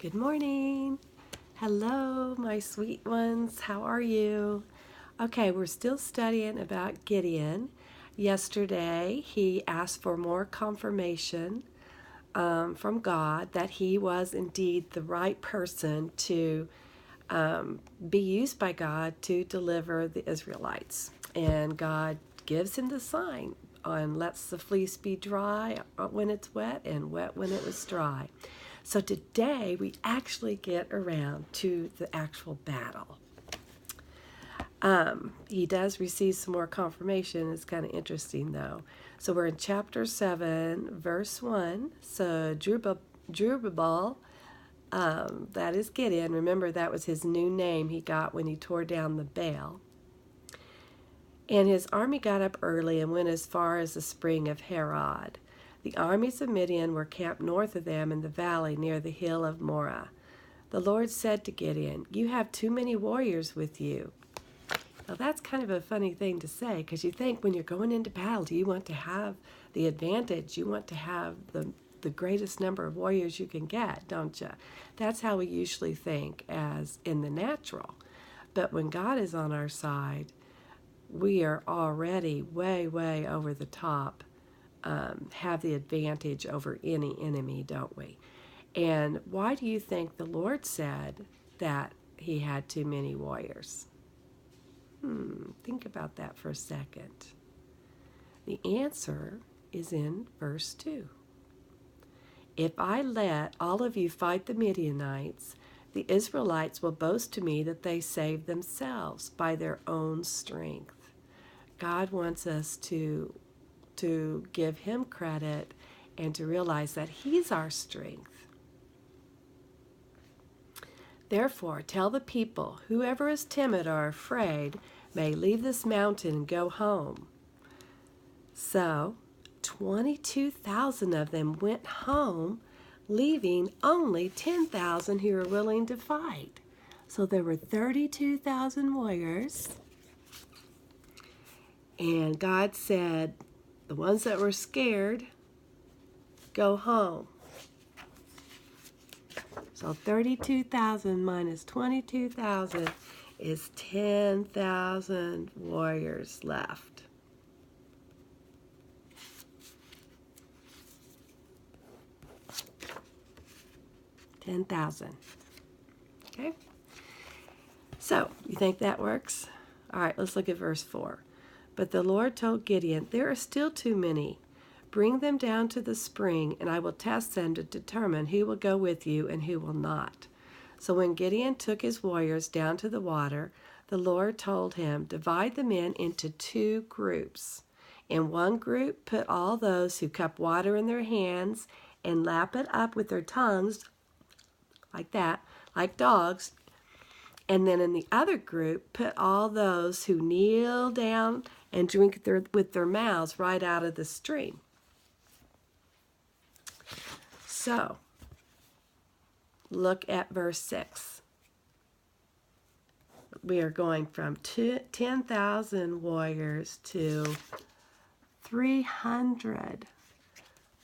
Good morning. Hello, my sweet ones. How are you? Okay, we're still studying about Gideon. Yesterday, he asked for more confirmation from God that he was indeed the right person to be used by God to deliver the Israelites. And God gives him the sign and lets the fleece be dry when it's wet and wet when it was dry. So today we actually get around to the actual battle. He does receive some more confirmation. It's kind of interesting though. So we're in chapter 7, verse 1. So Jerubbaal, that is Gideon. Remember, that was his new name he got when he tore down the Baal. And his army got up early and went as far as the spring of Harod. The armies of Midian were camped north of them in the valley near the hill of Moreh. The Lord said to Gideon, "You have too many warriors with you." Now that's kind of a funny thing to say, because you think when you're going into battle, you want to have the advantage. You want to have the greatest number of warriors you can get, don't you? That's how we usually think as in the natural. But when God is on our side, we are already way, way over the top, have the advantage over any enemy, don't we? And why do you think the Lord said that he had too many warriors? Think about that for a second. The answer is in verse 2. If I let all of you fight the Midianites, the Israelites will boast to me that they saved themselves by their own strength. God wants us to give him credit and to realize that he's our strength. Therefore, tell the people, whoever is timid or afraid may leave this mountain and go home. So 22,000 of them went home, leaving only 10,000 who were willing to fight. So there were 32,000 warriors. And God said, the ones that were scared, go home. So 32,000 minus 22,000 is 10,000 warriors left. $10,000. Okay? So, you think that works? All right, let's look at verse 4. But the Lord told Gideon, "There are still too many. Bring them down to the spring, and I will test them to determine who will go with you and who will not." So when Gideon took his warriors down to the water, the Lord told him, "Divide the men into 2 groups. In one group, put all those who cup water in their hands and lap it up with their tongues, like that, like dogs. And then in the other group, put all those who kneel down and drink with their mouths right out of the stream." So, look at verse 6. We are going from 10,000 warriors to 300.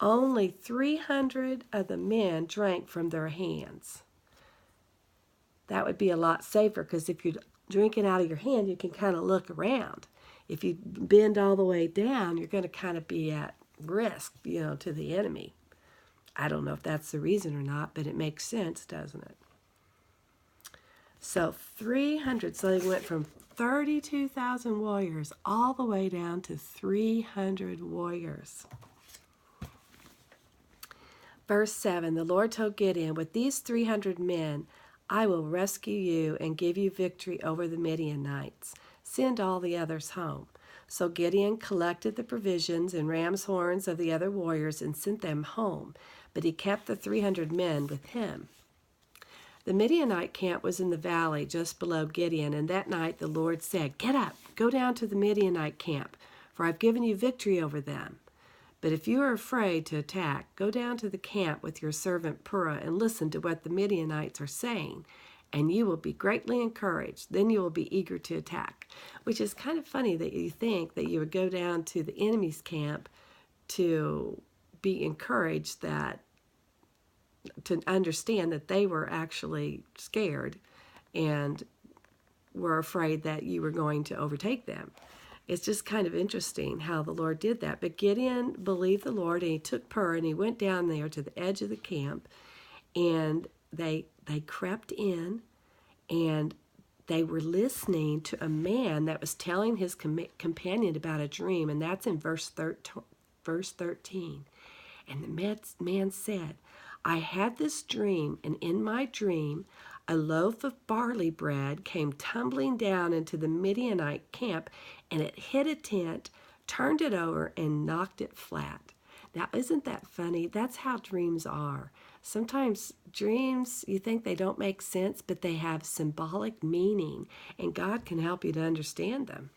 Only 300 of the men drank from their hands. That would be a lot safer, because if you're drinking out of your hand, you can kind of look around. If you bend all the way down, you're going to kind of be at risk, to the enemy. I don't know if that's the reason or not, but it makes sense, doesn't it? So 300, so they went from 32,000 warriors all the way down to 300 warriors. Verse 7, the Lord told Gideon, "With these 300 men, I will rescue you and give you victory over the Midianites. Send all the others home." So Gideon collected the provisions and ram's horns of the other warriors and sent them home, but he kept the 300 men with him. The Midianite camp was in the valley just below Gideon, and that night the Lord said, "Get up, go down to the Midianite camp, for I've given you victory over them. But if you are afraid to attack, go down to the camp with your servant Purah and listen to what the Midianites are saying, and you will be greatly encouraged. Then you will be eager to attack." Which is kind of funny that you think that you would go down to the enemy's camp to be encouraged that to understand that they were actually scared and were afraid that you were going to overtake them. It's just kind of interesting how the Lord did that. But Gideon believed the Lord, and he took Pur, and he went down there to the edge of the camp, and they crept in, and they were listening to a man that was telling his companion about a dream, and that's in verse 13. And the man said, I had this dream, and in my dream, a loaf of barley bread came tumbling down into the Midianite camp, and it hit a tent, turned it over, and knocked it flat. Now, isn't that funny? That's how dreams are. Sometimes dreams, you think they don't make sense, but they have symbolic meaning, and God can help you to understand them.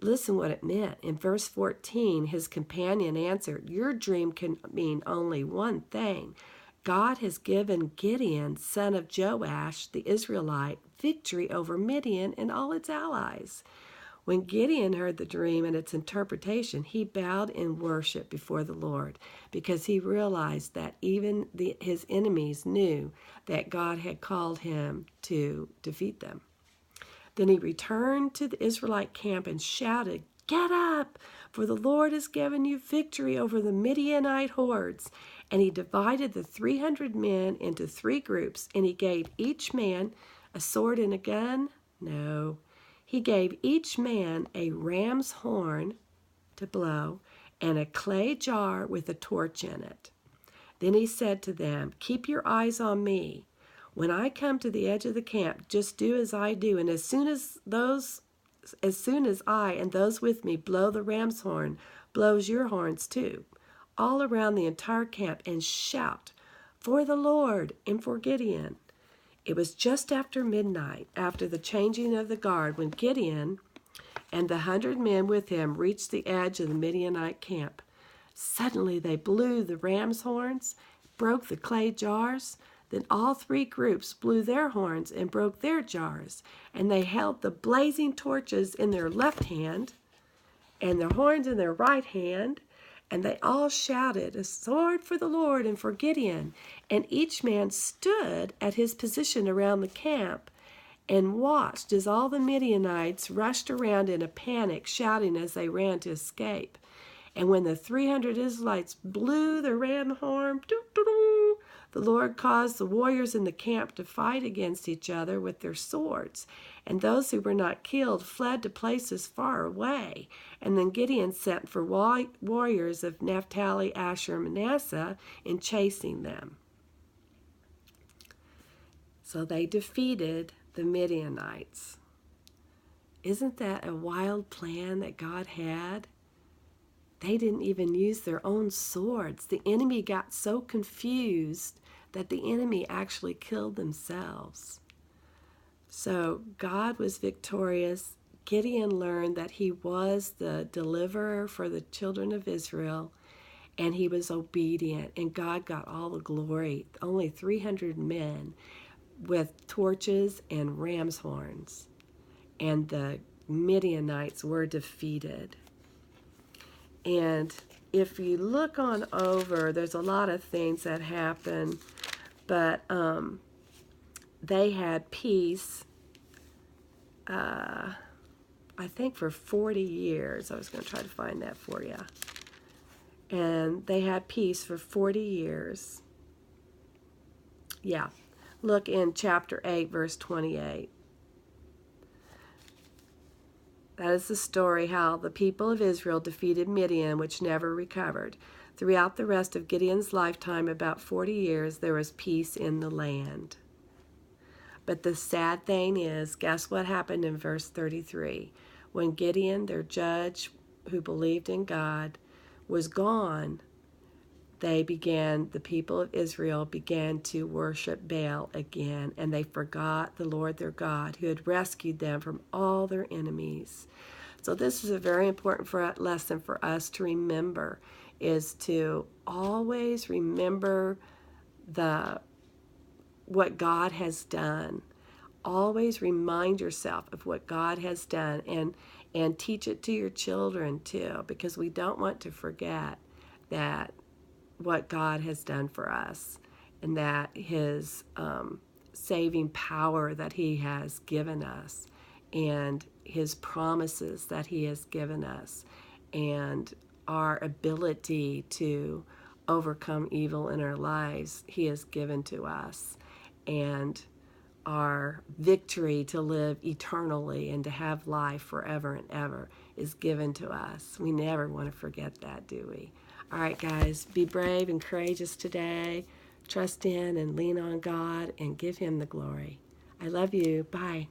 Listen what it meant. In verse 14, his companion answered, your dream can mean only one thing. God has given Gideon, son of Joash, the Israelite, victory over Midian and all its allies. When Gideon heard the dream and its interpretation, he bowed in worship before the Lord, because he realized that even his enemies knew that God had called him to defeat them. Then he returned to the Israelite camp and shouted, get up, for the Lord has given you victory over the Midianite hordes. And he divided the 300 men into 3 groups, and he gave each man a sword and a gun. No, he gave each man a ram's horn to blow and a clay jar with a torch in it. Then he said to them, keep your eyes on me. When I come to the edge of the camp, just do as I do, and as soon as I and those with me blow the ram's horn, blows your horns too, all around the entire camp, and shout, for the Lord and for Gideon. It was just after midnight, after the changing of the guard, when Gideon and the 100 men with him reached the edge of the Midianite camp. Suddenly they blew the ram's horns, broke the clay jars. Then all 3 groups blew their horns and broke their jars, and they held the blazing torches in their left hand and their horns in their right hand, and they all shouted, a sword for the Lord and for Gideon. And each man stood at his position around the camp and watched as all the Midianites rushed around in a panic, shouting as they ran to escape. And when the 300 Israelites blew the ram horn, the Lord caused the warriors in the camp to fight against each other with their swords. And those who were not killed fled to places far away. And then Gideon sent for warriors of Naphtali, Asher, and Manasseh in chasing them. So they defeated the Midianites. Isn't that a wild plan that God had? They didn't even use their own swords. The enemy got so confused that the enemy actually killed themselves. So God was victorious. Gideon learned that he was the deliverer for the children of Israel, and he was obedient, and God got all the glory. Only 300 men with torches and ram's horns, and the Midianites were defeated. And if you look on over, there's a lot of things that happen, but they had peace, I think for 40 years. I was going to try to find that for you. And they had peace for 40 years. Yeah. Look in chapter 8, verse 28. That is the story how the people of Israel defeated Midian, which never recovered. Throughout the rest of Gideon's lifetime, about 40 years, there was peace in the land. But the sad thing is, guess what happened in verse 33? When Gideon, their judge who believed in God, was gone, the people of Israel began to worship Baal again, and they forgot the Lord their God, who had rescued them from all their enemies. So this is a very important lesson for us to remember, is to always remember what God has done. Always remind yourself of what God has done, and teach it to your children too, because we don't want to forget that what God has done for us. and that His saving power that He has given us, and His promises that He has given us, and our ability to overcome evil in our lives, He has given to us, and our victory to live eternally and to have life forever and ever is given to us. We never want to forget that, do we? All right, guys, be brave and courageous today. Trust in and lean on God and give Him the glory. I love you. Bye.